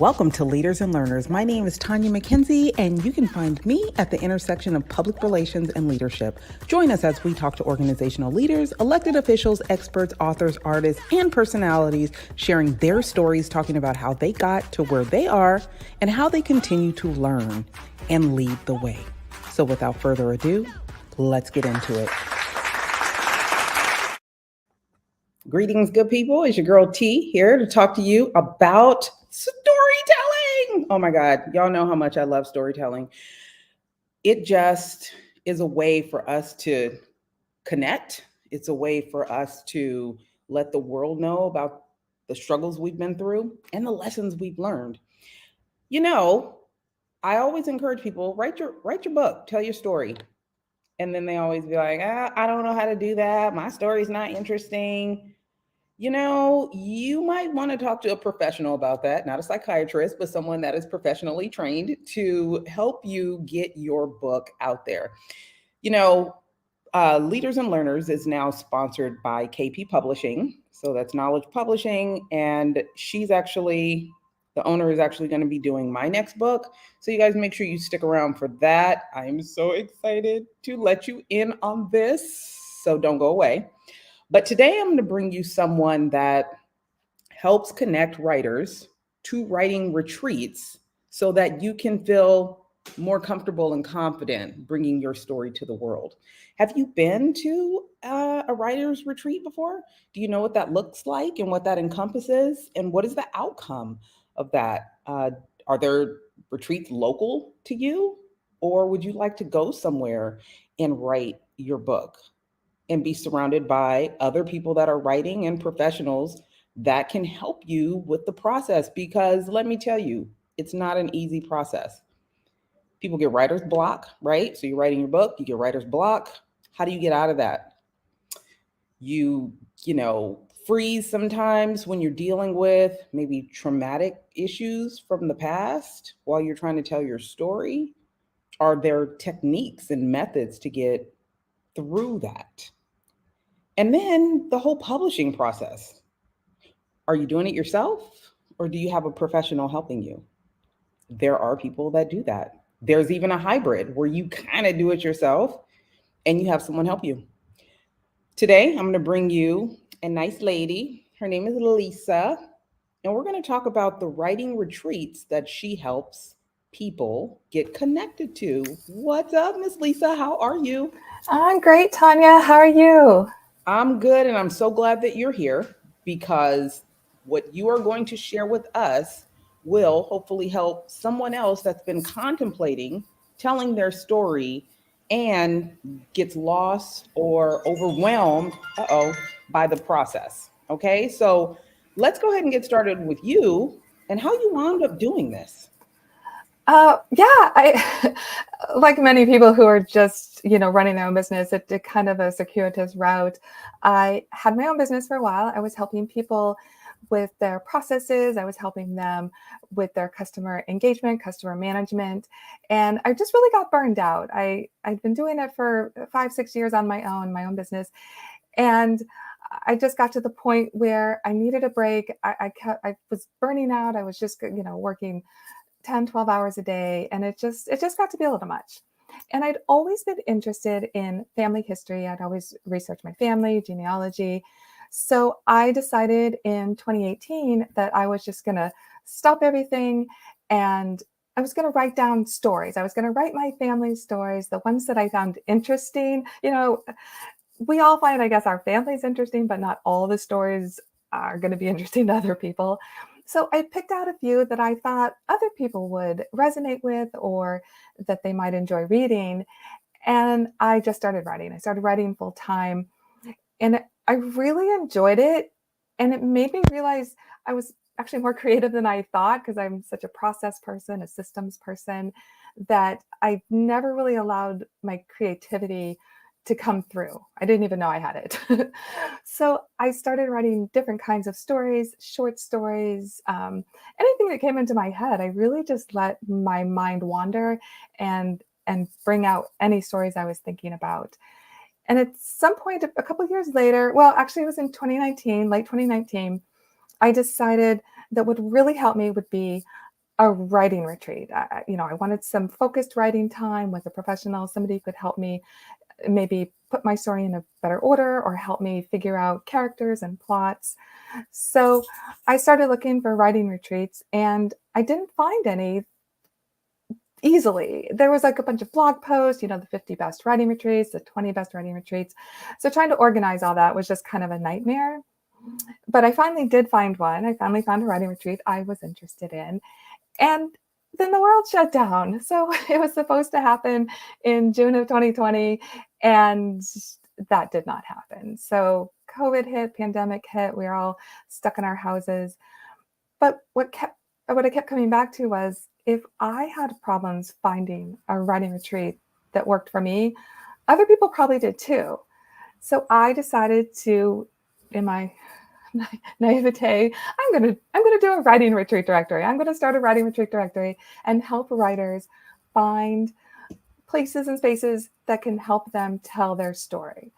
Welcome to Leaders and Learners. My name is Tanya McKenzie, and you can find me at the intersection of public relations and leadership. Join us as we talk to organizational leaders, elected officials, experts, authors, artists, and personalities, sharing their stories, talking about how they got to where they are and how they continue to learn and lead the way. So without further ado, let's get into it. Greetings, good people. It's your girl T here to talk to you about storytelling. Oh my God, y'all know how much I love storytelling. It just is a way for us to connect. It's a way for us to let the world know about the struggles we've been through and the lessons we've learned. You know, I always encourage people, write your book, tell your story. And then they always be like, I don't know how to do that. My story's not interesting. You might want to talk to a professional about that, not a psychiatrist, but someone that is professionally trained to help you get your book out there. Leaders and Learners is now sponsored by KP Publishing. So that's Knowledge Publishing. And the owner is actually going to be doing my next book. So you guys make sure you stick around for that. I'm so excited to let you in on this. So don't go away. But today I'm going to bring you someone that helps connect writers to writing retreats so that you can feel more comfortable and confident bringing your story to the world. Have you been to a writer's retreat before? Do you know what that looks like and what that encompasses? And what is the outcome of that? Are there retreats local to you? Or would you like to go somewhere and write your book and be surrounded by other people that are writing and professionals that can help you with the process? Because let me tell you, it's not an easy process. People get writer's block, right? So you're writing your book, you get writer's block. How do you get out of that? You freeze sometimes when you're dealing with maybe traumatic issues from the past while you're trying to tell your story. Are there techniques and methods to get through that? And then the whole publishing process. Are you doing it yourself or do you have a professional helping you? There are people that do that. There's even a hybrid where you kind of do it yourself and you have someone help you. Today, I'm going to bring you a nice lady. Her name is Lisa, and we're going to talk about the writing retreats that she helps people get connected to. What's up, Miss Lisa? How are you? I'm great, Tanya. How are you? I'm good, and I'm so glad that you're here because what you are going to share with us will hopefully help someone else that's been contemplating telling their story and gets lost or overwhelmed, by the process. Okay, so let's go ahead and get started with you and how you wound up doing this. I like many people who are just, running their own business, it did kind of a circuitous route. I had my own business for a while. I was helping people with their processes. I was helping them with their customer engagement, customer management. And I just really got burned out. I'd been doing it for 5-6 years on my own business. And I just got to the point where I needed a break. I was burning out. I was just, working 10, 12 hours a day. And it just got to be a little much. And I'd always been interested in family history. I'd always researched my family, genealogy. So I decided in 2018 that I was just going to stop everything and I was going to write down stories. I was going to write my family stories, the ones that I found interesting. We all find, I guess, our family's interesting, but not all the stories are going to be interesting to other people. So I picked out a few that I thought other people would resonate with or that they might enjoy reading. And I just started writing. I started writing full time and I really enjoyed it. And it made me realize I was actually more creative than I thought because I'm such a process person, a systems person, that I never really allowed my creativity to come through. I didn't even know I had it. So I started writing different kinds of stories, short stories, anything that came into my head. I really just let my mind wander and bring out any stories I was thinking about. And at some point, a couple of years later, well, actually it was in 2019, late 2019, I decided that what would really help me would be a writing retreat. I wanted some focused writing time with a professional, somebody who could help me maybe put my story in a better order or help me figure out characters and plots. So I started looking for writing retreats and I didn't find any easily. There was like a bunch of blog posts, the 50 best writing retreats, the 20 best writing retreats. So trying to organize all that was just kind of a nightmare. But I finally did find one. I finally found a writing retreat I was interested in. And then the world shut down. So it was supposed to happen in June of 2020, and that did not happen. So COVID hit, pandemic hit, we were all stuck in our houses. But what I kept coming back to was if I had problems finding a writing retreat that worked for me, other people probably did too. So I decided to, in my naivete, I'm gonna do a writing retreat directory. I'm gonna start a writing retreat directory and help writers find places and spaces that can help them tell their story.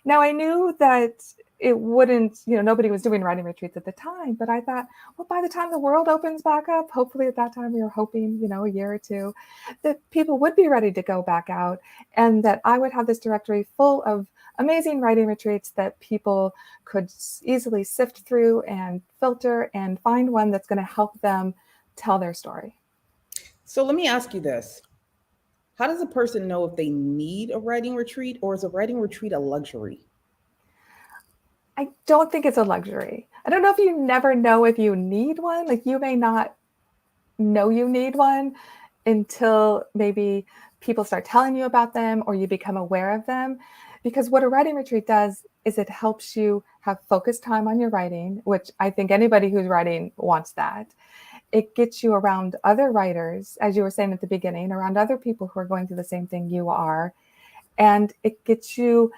Now, I knew that it wouldn't, nobody was doing writing retreats at the time, but I thought, well, by the time the world opens back up, hopefully at that time we were hoping, a year or two, that people would be ready to go back out and that I would have this directory full of amazing writing retreats that people could easily sift through and filter and find one that's going to help them tell their story. So let me ask you this. How does a person know if they need a writing retreat, or is a writing retreat a luxury? I don't think it's a luxury. I don't know if you never know if you need one. Like you may not know you need one until maybe people start telling you about them or you become aware of them. Because what a writing retreat does is it helps you have focused time on your writing, which I think anybody who's writing wants that. It gets you around other writers, as you were saying at the beginning, around other people who are going through the same thing you are. And it gets you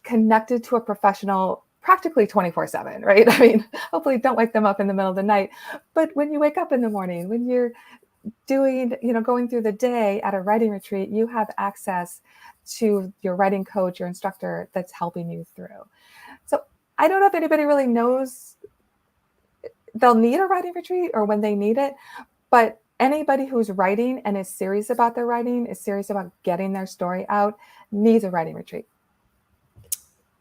connected to a professional practically 24/7, right? I mean, hopefully don't wake them up in the middle of the night. But when you wake up in the morning, when you're doing, going through the day at a writing retreat, you have access to your writing coach, your instructor that's helping you through. So I don't know if anybody really knows they'll need a writing retreat or when they need it, but anybody who's writing and is serious about their writing, is serious about getting their story out, needs a writing retreat.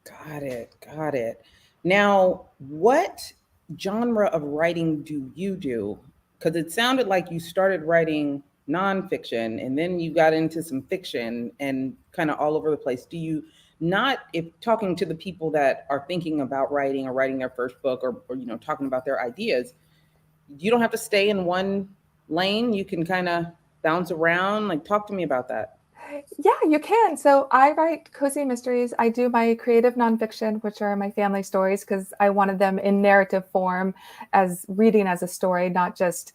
Got it. Got it. Now, what genre of writing do you do? Because it sounded like you started writing nonfiction and then you got into some fiction and kind of all over the place. Do you not, if talking to the people that are thinking about writing or writing their first book or talking about their ideas, you don't have to stay in one lane. You can kind of bounce around. Like, talk to me about that. Yeah, you can. So I write cozy mysteries. I do my creative nonfiction, which are my family stories, because I wanted them in narrative form as reading as a story, not just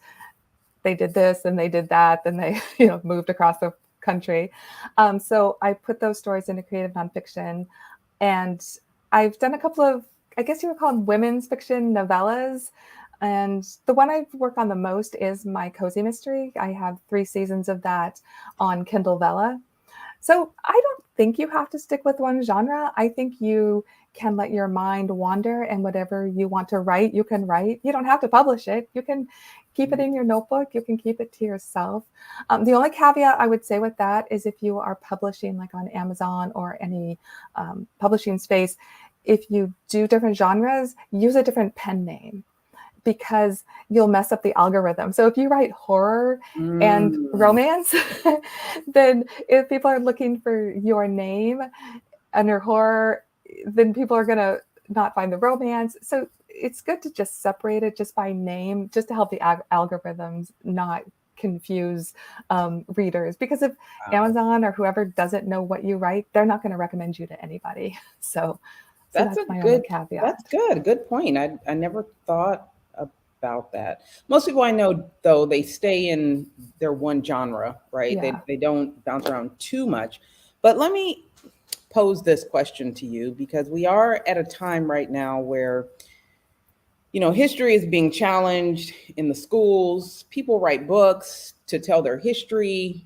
they did this and they did that, and they moved across the country. So I put those stories into creative nonfiction, and I've done a couple of, I guess you would call them women's fiction novellas. And the one I've worked on the most is my cozy mystery. I have 3 seasons of that on Kindle Vella. So I don't think you have to stick with one genre. I think you can let your mind wander, and whatever you want to write, you can write. You don't have to publish it. You can keep it in your notebook. You can keep it to yourself. The only caveat I would say with that is if you are publishing like on Amazon or any publishing space, if you do different genres, use a different pen name, because you'll mess up the algorithm. So if you write horror and Mm. romance, then if people are looking for your name under horror, then people are going to not find the romance. So it's good to just separate it just by name, just to help the algorithms not confuse readers. Because if Wow. Amazon or whoever doesn't know what you write, they're not going to recommend you to anybody. So That's a that's my only good that's caveat. good. Good point. I never thought about that. Most people I know though, they stay in their one genre, right? Yeah. They don't bounce around too much. But let me pose this question to you, because we are at a time right now where history is being challenged in the schools. People write books to tell their history,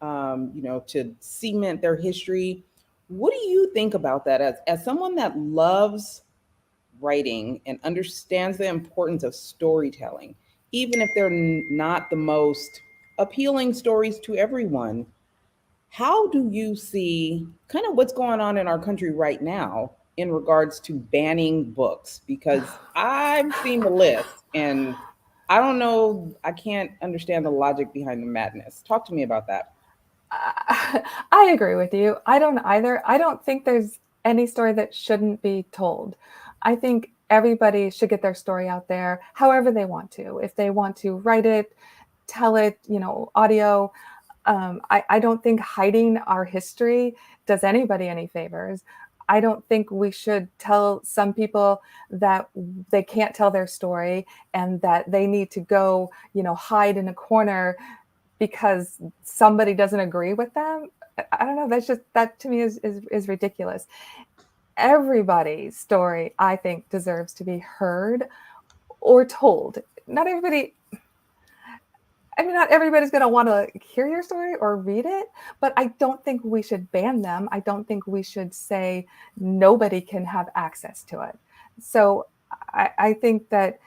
to cement their history. What do you think about that as someone that loves writing and understands the importance of storytelling? even if they're not the most appealing stories to everyone. How do you see kind of what's going on in our country right now in regards to banning books? Because I've seen the list and I don't know, I can't understand the logic behind the madness. Talk to me about that. I agree with you. I don't either. I don't think there's any story that shouldn't be told. I think everybody should get their story out there however they want to. If they want to write it, tell it, audio. I don't think hiding our history does anybody any favors. I don't think we should tell some people that they can't tell their story and that they need to go, hide in a corner because somebody doesn't agree with them. I don't know. That to me is ridiculous. Everybody's story, I think, deserves to be heard or told. Not everybody. I mean, not everybody's going to want to hear your story or read it, but I don't think we should ban them. I don't think we should say nobody can have access to it. So I think that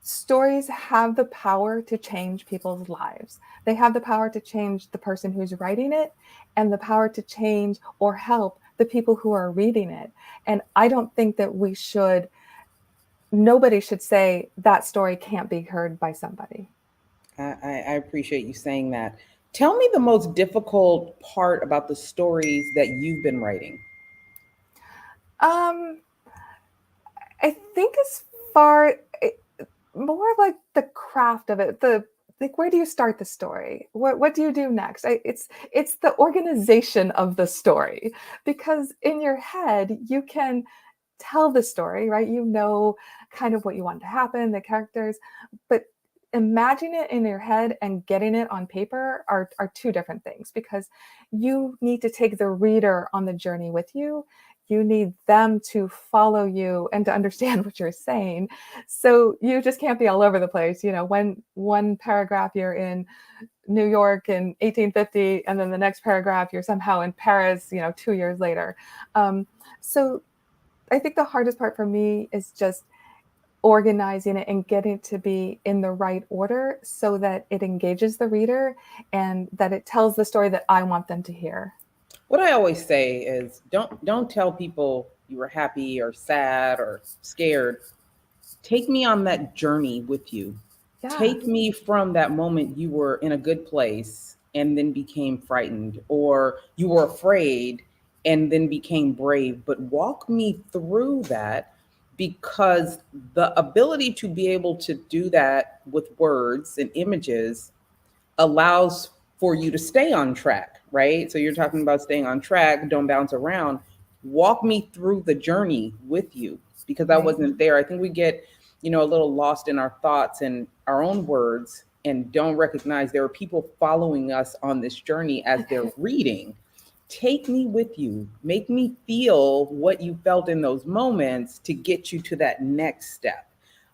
stories have the power to change people's lives. They have the power to change the person who's writing it and the power to change or help the people who are reading it. And I don't think that nobody should say that story can't be heard by somebody. I appreciate you saying that. Tell me the most difficult part about the stories that you've been writing. Um, I think as far more like the craft of it, the like where do you start the story? What do you do next? It's the organization of the story because in your head you can tell the story, right? You know kind of what you want to happen, the characters, but imagine it in your head and getting it on paper are two different things because you need to take the reader on the journey with you. You need them to follow you and to understand what you're saying. So you just can't be all over the place. When one paragraph you're in New York in 1850, and then the next paragraph you're somehow in Paris, 2 years later. So I think the hardest part for me is just organizing it and getting it to be in the right order so that it engages the reader and that it tells the story that I want them to hear. What I always say is don't tell people you were happy or sad or scared. Take me on that journey with you. Yeah. Take me from that moment you were in a good place and then became frightened, or you were afraid and then became brave. But walk me through that, because the ability to be able to do that with words and images allows for you to stay on track, right? So you're talking about staying on track, don't bounce around. Walk me through the journey with you, because I Right. wasn't there. I think we get, a little lost in our thoughts and our own words and don't recognize there are people following us on this journey as they're reading. Take me with you. Make me feel what you felt in those moments to get you to that next step.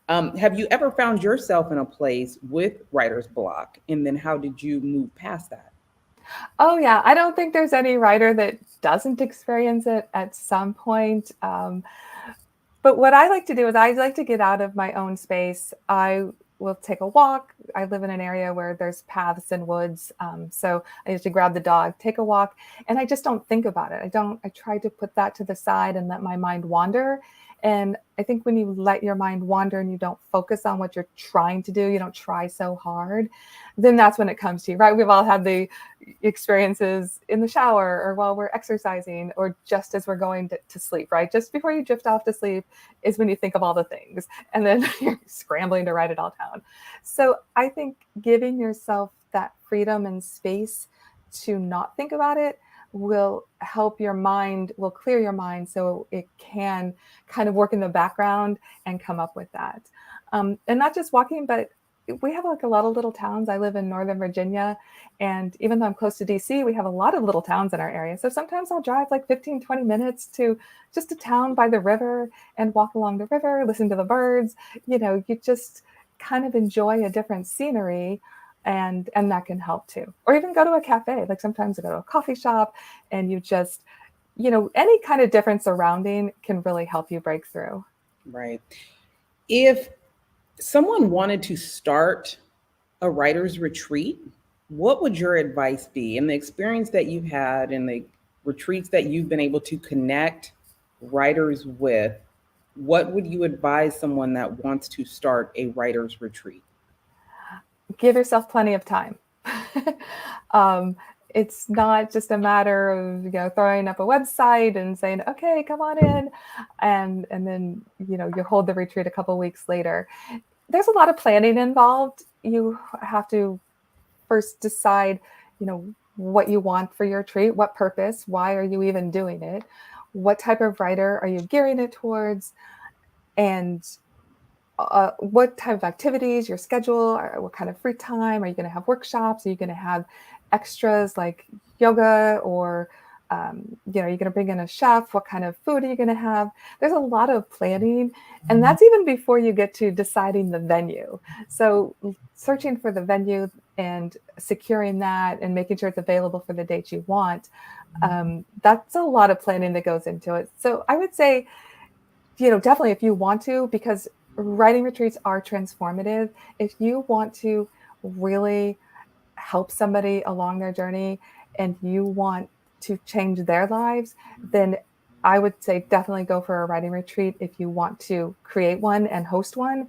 Have you ever found yourself in a place with writer's block? And then how did you move past that? Oh, yeah. I don't think there's any writer that doesn't experience it at some point. But what I like to do is I like to get out of my own space. I will take a walk. I live in an area where there's paths and woods. So I usually grab the dog, take a walk, and I just don't think about it. I try to put that to the side and let my mind wander. And I think when you let your mind wander and you don't focus on what you're trying to do, you don't try so hard, then that's when it comes to you, right? We've all had the experiences in the shower or while we're exercising or just as we're going to sleep, right? Just before you drift off to sleep is when you think of all the things and then you're scrambling to write it all down. So I think giving yourself that freedom and space to not think about it will help your mind, will clear your mind so it can kind of work in the background and come up with that. And not just walking, but we have like a lot of little towns. I live in Northern Virginia, and even though I'm close to DC, we have a lot of little towns in our area. So sometimes I'll drive like 15, 20 minutes to just a town by the river and walk along the river, listen to the birds. You just kind of enjoy a different scenery, and that can help too. Or even go to a cafe. Like sometimes I go to a coffee shop and you just, any kind of different surrounding can really help you break through. Right. If Someone wanted to start a writer's retreat, what would your advice be in the experience that you've had and the retreats that you've been able to connect writers with? What would you advise someone that wants to start a writer's retreat? Give yourself plenty of time. um, it's not just a matter of throwing up a website and saying, okay, come on in, and then you hold the retreat a couple weeks later. There's a lot of planning involved. You have to first decide, what you want for your retreat, what purpose, why are you even doing it, what type of writer are you gearing it towards, and what type of activities, your schedule, or what kind of free time. Are you going to have workshops? Are you going to have extras like yoga, or you're going to bring in a chef? What kind of food are you going to have? There's a lot of planning, and that's even before you get to deciding the venue. So searching for the venue and securing that and making sure it's available for the dates you want, that's a lot of planning that goes into it. So I would say, definitely if you want to, because writing retreats are transformative. If you want to really help somebody along their journey and you want to change their lives, then I would say definitely go for a writing retreat if you want to create one and host one.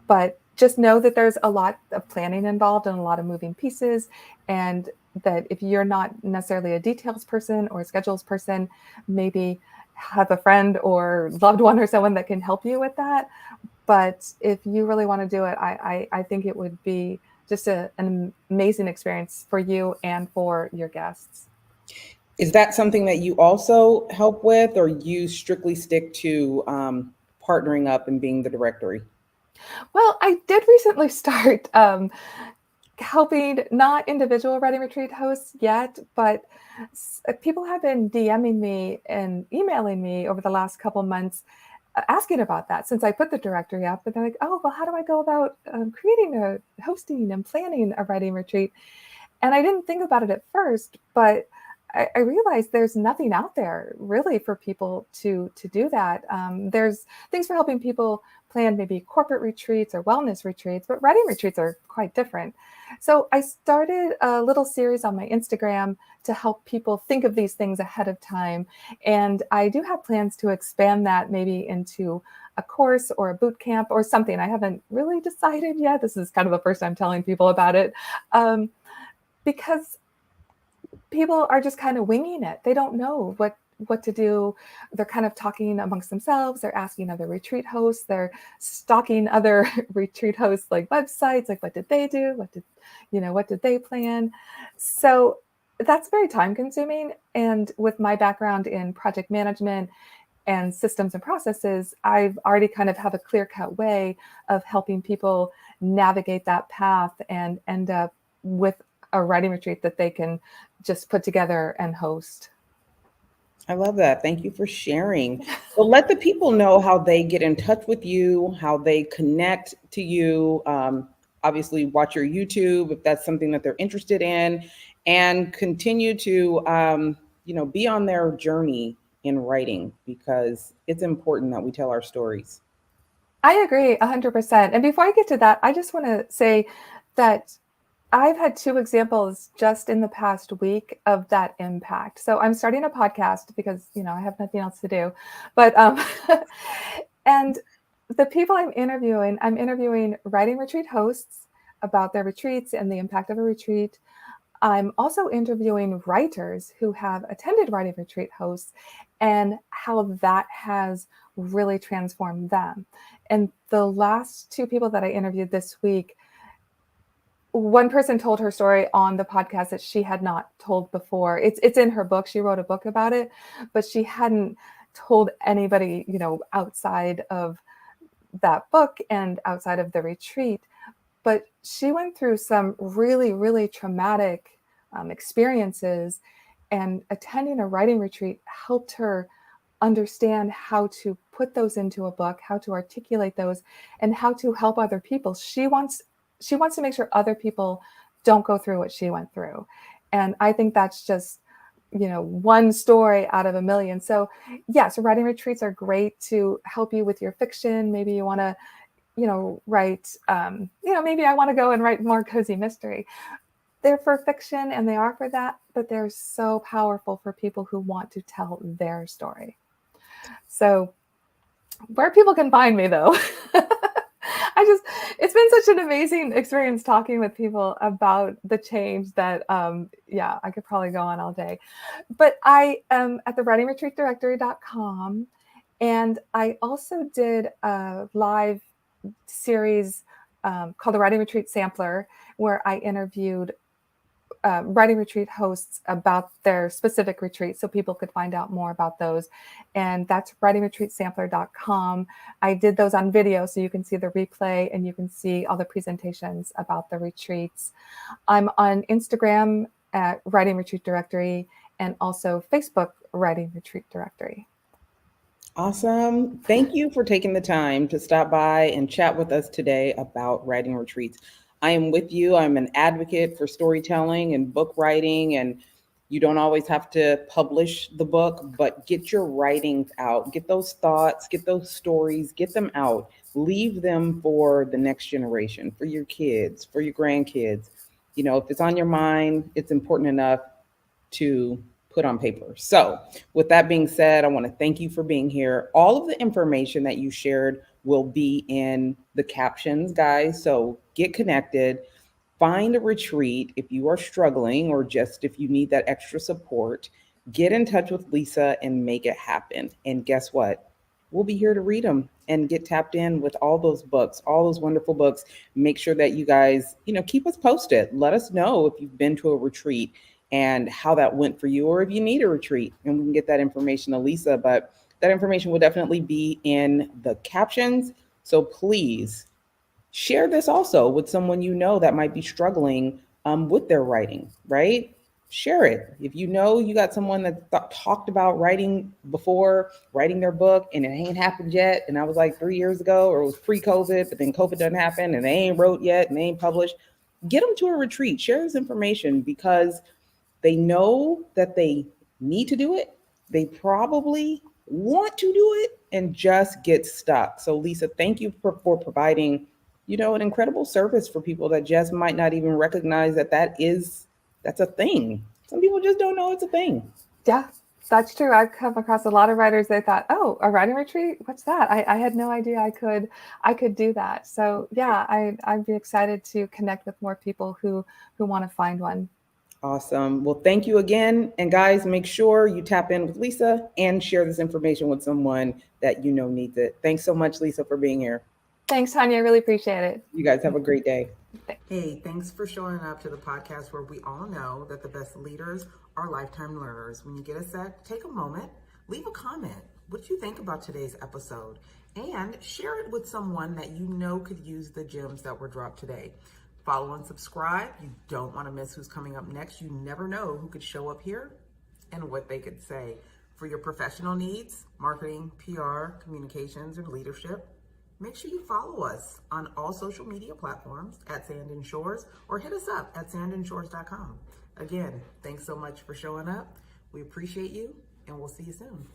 But just know that there's a lot of planning involved and a lot of moving pieces, and that if you're not necessarily a details person or a schedules person, maybe have a friend or loved one or someone that can help you with that. But if you really want to do it, I think it would be just an amazing experience for you and for your guests. Is that something that you also help with, or you strictly stick to partnering up and being the directory? Well, I did recently start helping, not individual writing retreat hosts yet, but people have been DMing me and emailing me over the last couple months, asking about that since I put the directory up. But they're like, oh, well, how do I go about hosting and planning a writing retreat? And I didn't think about it at first, but I realized there's nothing out there really for people to do that. There's things for helping people plan maybe corporate retreats or wellness retreats, but writing retreats are quite different. So I started a little series on my Instagram to help people think of these things ahead of time. And I do have plans to expand that maybe into a course or a boot camp or something. I haven't really decided yet. This is kind of the first time telling people about it. Because people are just kind of winging it. They don't know what to do. They're kind of talking amongst themselves. They're asking other retreat hosts. They're stalking other retreat hosts like websites, like what did they do? What did they plan? So that's very time consuming. And with my background in project management and systems and processes, I've already kind of have a clear-cut way of helping people navigate that path and end up with a writing retreat that they can just put together and host. I love that. Thank you for sharing. So let the people know how they get in touch with you, how they connect to you. Obviously, watch your YouTube if that's something that they're interested in, and continue to, be on their journey in writing, because it's important that we tell our stories. I agree 100%. And before I get to that, I just want to say that I've had two examples just in the past week of that impact. So I'm starting a podcast because, I have nothing else to do. But and the people I'm interviewing writing retreat hosts about their retreats and the impact of a retreat. I'm also interviewing writers who have attended writing retreat hosts and how that has really transformed them. And the last two people that I interviewed this week, one person told her story on the podcast that she had not told before. It's in her book. She wrote a book about it, but she hadn't told anybody, outside of that book and outside of the retreat. But she went through some really, really traumatic experiences, and attending a writing retreat helped her understand how to put those into a book, how to articulate those, and how to help other people. She wants to make sure other people don't go through what she went through. And I think that's just, one story out of a million. So yes, writing retreats are great to help you with your fiction. Maybe you want to, write, maybe I want to go and write more cozy mystery. They're for fiction and they are for that, but they're so powerful for people who want to tell their story. So where people can find me though, it's been such an amazing experience talking with people about the change that, I could probably go on all day. But I am at the writingretreatdirectory.com. And I also did a live series called the Writing Retreat Sampler, where I interviewed writing retreat hosts about their specific retreats so people could find out more about those. And that's writingretreatsampler.com. I did those on video so you can see the replay and you can see all the presentations about the retreats. I'm on Instagram at Writing Retreat Directory and also Facebook Writing Retreat Directory. Awesome. Thank you for taking the time to stop by and chat with us today about writing retreats. I am with you. I'm an advocate for storytelling and book writing, and you don't always have to publish the book, but get your writings out, get those thoughts, get those stories, get them out, leave them for the next generation, for your kids, for your grandkids. If it's on your mind, it's important enough to put on paper. So, with that being said, I want to thank you for being here. All of the information that you shared will be in the captions, guys. So, get connected, find a retreat if you are struggling or just if you need that extra support. Get in touch with Lisa and make it happen. And guess what? We'll be here to read them and get tapped in with all those books, all those wonderful books. Make sure that you guys, keep us posted. Let us know if you've been to a retreat and how that went for you, or if you need a retreat, and we can get that information to Lisa. But that information will definitely be in the captions. So please share this also with someone that might be struggling with their writing, right? Share it. If you got someone that talked about writing before, writing their book, and it ain't happened yet, and that was like 3 years ago, or it was pre-COVID, but then COVID doesn't happen, and they ain't wrote yet, and they ain't published, get them to a retreat. Share this information because they know that they need to do it. They probably want to do it and just get stuck. So, Lisa, thank you for providing, an incredible service for people that just might not even recognize that's a thing. Some people just don't know it's a thing. Yeah, that's true. I've come across a lot of writers. They thought, "Oh, a writing retreat? What's that?" I had no idea I could do that. So yeah, I'd be excited to connect with more people who want to find one. Awesome. Well, thank you again. And guys, make sure you tap in with Lisa and share this information with someone that needs it. Thanks so much, Lisa, for being here. Thanks, Tanya. I really appreciate it. You guys have a great day. Hey, thanks for showing up to the podcast where we all know that the best leaders are lifetime learners. When you get a sec, take a moment, leave a comment. What do you think about today's episode? And share it with someone that could use the gems that were dropped today. Follow and subscribe. You don't want to miss who's coming up next. You never know who could show up here and what they could say. For your professional needs, marketing, PR, communications, and leadership, make sure you follow us on all social media platforms at Sand and Shores, or hit us up at sandandshores.com. Again, thanks so much for showing up. We appreciate you, and we'll see you soon.